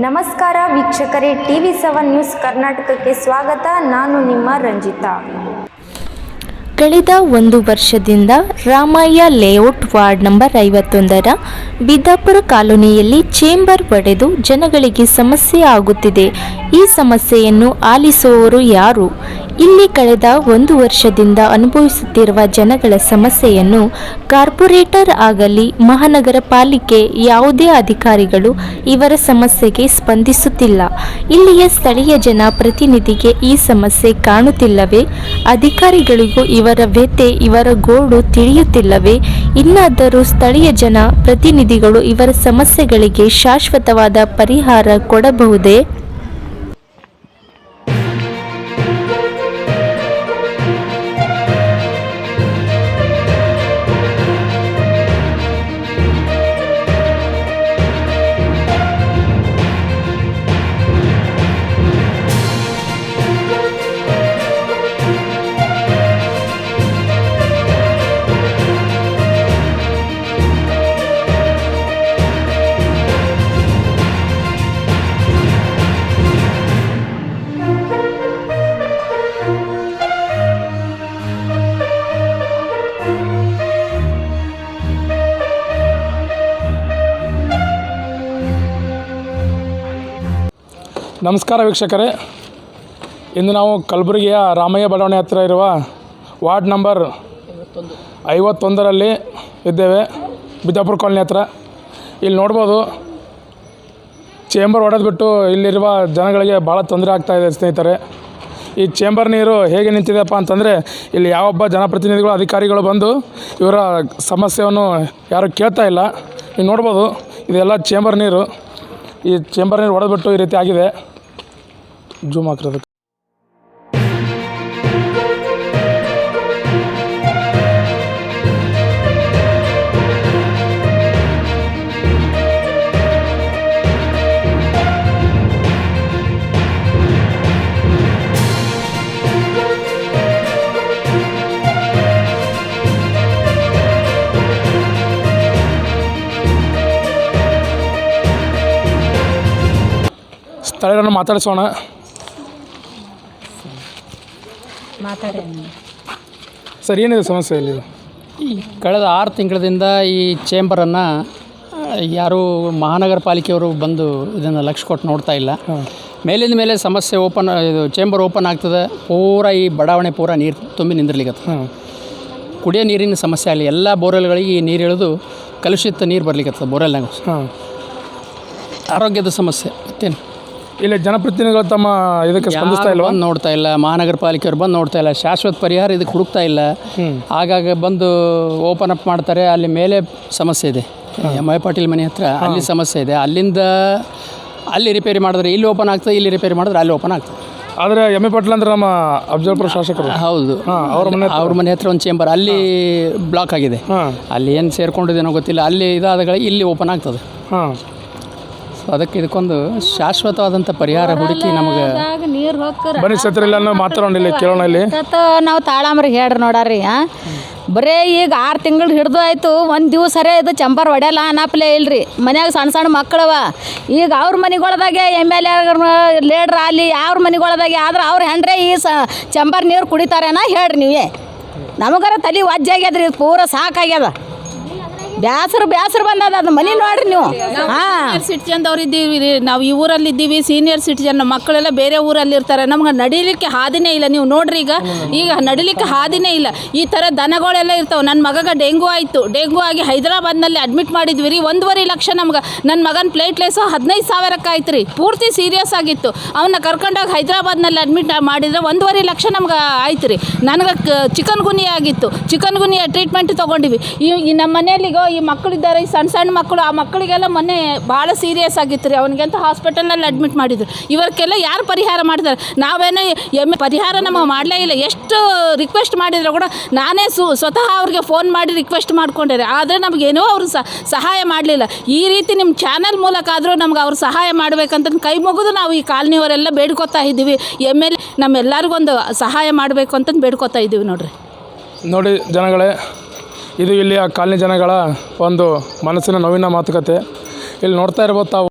ನಮಸ್ಕಾರ ವೀಕ್ಷಕರೇ, TV7 news ಕರ್ನಾಟಕಕ್ಕೆ ಸ್ವಾಗತ. ನಾನು ನಿಮ್ಮ ರಂಜಿತಾ. ಕಳೆದ 1 ವರ್ಷದಿಂದ ರಾಮಯ್ಯ ಲೇಔಟ್ ವಾರ್ಡ್ ನಂಬರ್ 51ರ ಬಿದ್ದಾಪುರ ಕಾಲೋನಿಯಲ್ಲಿ ಚೇಂಬರ್ ಒಡೆದು ಜನಗಳಿಗೆ ಸಮಸ್ಯೆ ಆಗುತ್ತಿದೆ. ಈ ಸಮಸ್ಯೆಯನ್ನು ಆಲಿಸುವವರು ಯಾರು? ಇಲ್ಲಿ ಕಳೆದ 1 ವರ್ಷದಿಂದ ಅನುಭವಿಸುತ್ತಿರುವ ಜನಗಳ ಸಮಸ್ಯೆಯನ್ನು ಕಾರ್ಪೊರೇಟರ್ ಆಗಲಿ ಮಹಾನಗರ ಪಾಲಿಕೆ ಯಾವುದೇ ಅಧಿಕಾರಿಗಳು ಇವರ ಸಮಸ್ಯೆಗೆ ಸ್ಪಂದಿಸುತ್ತಿಲ್ಲ. ಇಲ್ಲಿಯ ಸ್ಥಳೀಯ ಜನ ಪ್ರತಿನಿಧಿಗೆ ಈ ಸಮಸ್ಯೆ ಕಾಣುತ್ತಿಲ್ಲವೇ? ಅಧಿಕಾರಿಗಳಿಗೂ ಇವರ ವ್ಯಥೆ, ಇವರ ಗೋಡು ತಿಳಿಯುತ್ತಿಲ್ಲವೇ? ಇನ್ನಾದರೂ ಸ್ಥಳೀಯ ಜನ ಪ್ರತಿನಿಧಿಗಳು ಇವರ ಸಮಸ್ಯೆಗಳಿಗೆ ಶಾಶ್ವತವಾದ ಪರಿಹಾರ ಕೊಡಬಹುದೇ? ನಮಸ್ಕಾರ ವೀಕ್ಷಕರೇ, ಇಂದು ನಾವು ಕಲಬುರಗಿಯ ರಾಮಯ್ಯ ಬಡಾವಣೆ ಹತ್ತಿರ ಇರುವ ವಾರ್ಡ್ ನಂಬರ್ 51ರಲ್ಲಿ ಇದ್ದೇವೆ, ಬಿದ್ದಾಪುರ ಕಾಲೋನಿ ಹತ್ರ. ಇಲ್ಲಿ ನೋಡ್ಬೋದು, ಚೇಂಬರ್ ಹೊಡೆದ್ಬಿಟ್ಟು ಇಲ್ಲಿರುವ ಜನಗಳಿಗೆ ಭಾಳ ತೊಂದರೆ ಆಗ್ತಾಯಿದೆ ಸ್ನೇಹಿತರೆ. ಈ ಚೇಂಬರ್ ನೀರು ಹೇಗೆ ನಿಂತಿದೆಯಪ್ಪ ಅಂತಂದರೆ, ಇಲ್ಲಿ ಯಾವೊಬ್ಬ ಜನಪ್ರತಿನಿಧಿಗಳು ಅಧಿಕಾರಿಗಳು ಬಂದು ಇವರ ಸಮಸ್ಯೆಯನ್ನು ಯಾರು ಕೇಳ್ತಾ ಇಲ್ಲ. ನೀವು ನೋಡ್ಬೋದು, ಇದೆಲ್ಲ ಚೇಂಬರ್ ನೀರು. ಈ ಚೇಂಬರ್ ನೀರು ಹೊಡೆದ್ಬಿಟ್ಟು ಈ ರೀತಿ ಆಗಿದೆ. ಜೂಮ್ ಹಾಕಿರೋದಕ್ಕೆ ಸ್ಥಳೀಯರನ್ನು ಮಾತಾಡಿಸೋಣ. ಸರ್, ಏನಿದೆ ಸಮಸ್ಯೆ ಇಲ್ಲಿ? ಕಳೆದ 6 ತಿಂಗಳಿಂದ ಈ ಚೇಂಬರನ್ನು ಯಾರೂ ಮಹಾನಗರ ಪಾಲಿಕೆಯವರು ಬಂದು ಇದನ್ನು ಲಕ್ಷ್ಯ ಕೊಟ್ಟು ನೋಡ್ತಾ ಇಲ್ಲ. ಮೇಲಿಂದ ಮೇಲೆ ಸಮಸ್ಯೆ ಇದು ಚೇಂಬರ್ ಓಪನ್ ಆಗ್ತದೆ, ಪೂರ ಈ ಬಡಾವಣೆ ಪೂರ ನೀರು ತುಂಬಿ ನಿಂದಿರ್ಲಿಕ್ಕೆ. ಕುಡಿಯೋ ನೀರಿನ ಸಮಸ್ಯೆ ಆಗಲಿ, ಎಲ್ಲ ಬೋರ್ವೆಲ್ಗಳಿಗೆ ಈ ನೀರು ಇಳಿದು ಕಲುಷಿತ ನೀರು ಬರ್ಲಿಕ್ಕೆ ಬೋರ್ವೆಲ್ನಾಗ. ಆರೋಗ್ಯದ ಸಮಸ್ಯೆ ಮತ್ತೇನು? ಇಲ್ಲಿ ಜನಪ್ರತಿನಿಧಿಗಳು ತಮ್ಮ ಇದಕ್ಕೆ ಸ್ಪಂದಿಸ್ತಾ ಇಲ್ಲ, ಬಂದು ನೋಡ್ತಾ ಇಲ್ಲ. ಮಹಾನಗರ ಪಾಲಿಕೆಯವ್ರು ಬಂದು ನೋಡ್ತಾ ಇಲ್ಲ, ಶಾಶ್ವತ ಪರಿಹಾರ ಇದಕ್ಕೆ ಹುಡುಕ್ತಾ ಇಲ್ಲ. ಆಗಾಗ ಬಂದು ಓಪನ್ ಅಪ್ ಮಾಡ್ತಾರೆ. ಅಲ್ಲಿ ಮೇಲೆ ಸಮಸ್ಯೆ ಇದೆ, MI ಪಾಟೀಲ್ ಮನೆ ಹತ್ರ ಅಲ್ಲಿ ಸಮಸ್ಯೆ ಇದೆ. ಅಲ್ಲಿಂದ ಅಲ್ಲಿ ರಿಪೇರಿ ಮಾಡಿದ್ರೆ ಇಲ್ಲಿ ಓಪನ್ ಆಗ್ತದೆ, ಇಲ್ಲಿ ರಿಪೇರಿ ಮಾಡಿದ್ರೆ ಅಲ್ಲಿ ಓಪನ್ ಆಗ್ತದೆ. ಆದರೆ MI ಪಾಟೀಲ್ ಅಂದ್ರೆ ನಮ್ಮ ಅಫಜಲ್ಪುರ ಶಾಸಕರು. ಹೌದು, ಅವ್ರ ಮನೆ ಹತ್ರ ಒಂದು ಚೇಂಬರ್ ಅಲ್ಲಿ ಬ್ಲಾಕ್ ಆಗಿದೆ. ಅಲ್ಲಿ ಏನು ಸೇರ್ಕೊಂಡಿದ್ದೇನೋ ಗೊತ್ತಿಲ್ಲ. ಅಲ್ಲಿ ಇದಾದ ಇಲ್ಲಿ ಓಪನ್ ಆಗ್ತದೆ. ಅದಕ್ಕೆ ಇದಕ್ಕೊಂದು ಶಾಶ್ವತವಾದಂಥ ಪರಿಹಾರ ಹುಡುಕಿ ನಮಗೆ ನೀರು ಹೋಗ್ತಾರೆ. ಬನ್ನಿ ಸತ್ರಿಲ್ಲ ಮಾತಾಡೋಣ, ಕೇಳೋಣ. ಇಲ್ಲಿ ನಾವು ತಾಳಂಬ್ರಿಗೆ ಹೇಳ್ರಿ ನೋಡಾರಿ. ಬರೇ ಈಗ 6 ತಿಂಗಳು ಹಿಡ್ದು ಆಯಿತು, ಒಂದು ದಿವಸರೇ ಇದು ಚಂಬರ್ ಹೊಡೆಯಲ್ಲ ಅನ್ನಪ್ಲೇ ಇಲ್ರಿ. ಮನ್ಯಾಗ ಸಣ್ಣ ಸಣ್ಣ ಮಕ್ಕಳವ. ಈಗ ಅವ್ರ ಮನೆಗೊಳದಾಗೆ MLA ಲೀಡ್ರ್ ಅಲ್ಲಿ ಅವ್ರ ಮನೆಗೊಳದಾಗೆ ಆದ್ರೆ ಅವ್ರ ಹೆಂಡ್ರೆ ಈ ಚಂಬರ್ ನೀರು ಕುಡಿತಾರೇನ ಹೇಳ್ರಿ ನೀವೇ. ನಮಗಾರ ತಲೆ ವಜ್ಜಾಗ್ಯದ್ರಿ, ಪೂರ ಸಾಕಾಗ್ಯದ. ಬ್ಯಾಸರ ಬಂದದ ಅದು ಮನೆ ನೋಡ್ರಿ ನೀವು. ಸಿಟಿಜನ್ ಅವ್ರು ಇದ್ದೀವಿ ನಾವು, ಈ ಊರಲ್ಲಿ ಇದ್ದೀವಿ. ಸೀನಿಯರ್ ಸಿಟಿಜನ್ ಮಕ್ಕಳೆಲ್ಲ ಬೇರೆ ಊರಲ್ಲಿ ಇರ್ತಾರೆ. ನಮ್ಗೆ ನಡಿಲಿಕ್ಕೆ ಹಾದಿನೇ ಇಲ್ಲ. ನೀವು ನೋಡ್ರಿ, ಈಗ ನಡಿಲಿಕ್ಕೆ ಹಾದಿನೇ ಇಲ್ಲ. ಈ ಥರ ದನಗಳೆಲ್ಲ ಇರ್ತಾವೆ. ನನ್ನ ಮಗಗೆ ಡೆಂಗು ಆಯಿತು. ಡೆಂಗು ಆಗಿ ಹೈದರಾಬಾದ್ನಲ್ಲಿ ಅಡ್ಮಿಟ್ ಮಾಡಿದ್ವಿ ರೀ. 1.5 ಲಕ್ಷ ನಮ್ಗೆ. ನನ್ನ ಮಗನ ಪ್ಲೇಟ್ಲೆಸ್ಸು 15,000 ಆಯ್ತು ರೀ. ಪೂರ್ತಿ ಸೀರಿಯಸ್ ಆಗಿತ್ತು. ಅವನ್ನ ಕರ್ಕೊಂಡೋಗಿ ಹೈದರಾಬಾದ್ನಲ್ಲಿ ಅಡ್ಮಿಟ್ ಮಾಡಿದರೆ 1.5 ಲಕ್ಷ ನಮ್ಗೆ ಆಯ್ತು ರೀ. ನನಗೆ ಚಿಕನ್ ಗುನಿಯಾ ಆಗಿತ್ತು. ಚಿಕನ್ ಗುನಿಯಾ ಟ್ರೀಟ್ಮೆಂಟ್ ತೊಗೊಂಡಿವಿ. ಈ ನಮ್ಮ ಮನೆಯಲ್ಲಿಗೋ ಈ ಮಕ್ಕಳಿದ್ದಾರೆ, ಈ ಸಣ್ಣ ಸಣ್ಣ ಮಕ್ಕಳು. ಆ ಮಕ್ಕಳಿಗೆಲ್ಲ ಮೊನ್ನೆ ಭಾಳ ಸೀರಿಯಸ್ ಆಗಿತ್ತು ರೀ. ಅವನಿಗಂತ ಹಾಸ್ಪಿಟಲ್ನಲ್ಲಿ ಅಡ್ಮಿಟ್ ಮಾಡಿದ್ರು. ಇವಕ್ಕೆಲ್ಲ ಯಾರು ಪರಿಹಾರ ಮಾಡಿದ್ದಾರೆ? ನಾವೇನೋ ಪರಿಹಾರ ನಮಗೆ ಮಾಡಲೇ ಇಲ್ಲ. ಎಷ್ಟು ರಿಕ್ವೆಸ್ಟ್ ಮಾಡಿದ್ರು ಕೂಡ ನಾನೇ ಸ್ವತಃ ಅವ್ರಿಗೆ ಫೋನ್ ಮಾಡಿ ರಿಕ್ವೆಸ್ಟ್ ಮಾಡ್ಕೊಂಡೆ. ಆದರೆ ನಮಗೇನೋ ಅವರು ಸಹಾಯ ಮಾಡಲಿಲ್ಲ. ಈ ರೀತಿ ನಿಮ್ಮ ಚಾನಲ್ ಮೂಲಕ ಆದರೂ ನಮ್ಗೆ ಅವ್ರು ಸಹಾಯ ಮಾಡಬೇಕಂತ ಕೈ ಮುಗಿದು ನಾವು ಈ ಕಾಲನಿಯವರೆಲ್ಲ ಬೇಡ್ಕೊತಾ ಇದ್ದೀವಿ. MLA ನಮ್ಮೆಲ್ಲರಿಗೊಂದು ಸಹಾಯ ಮಾಡಬೇಕು ಅಂತಂದು ಬೇಡ್ಕೊತಾ ಇದ್ದೀವಿ. ನೋಡಿ ಜನಗಳೇ, ಇದು ಇಲ್ಲಿಯ ಕಾಲನಿ ಜನಗಳ ಒಂದು ಮನಸ್ಸಿನ ನೋವಿನ ಮಾತುಕತೆ. ಇಲ್ಲಿ ನೋಡ್ತಾ ಇರ್ಬೋದು ತಾವು.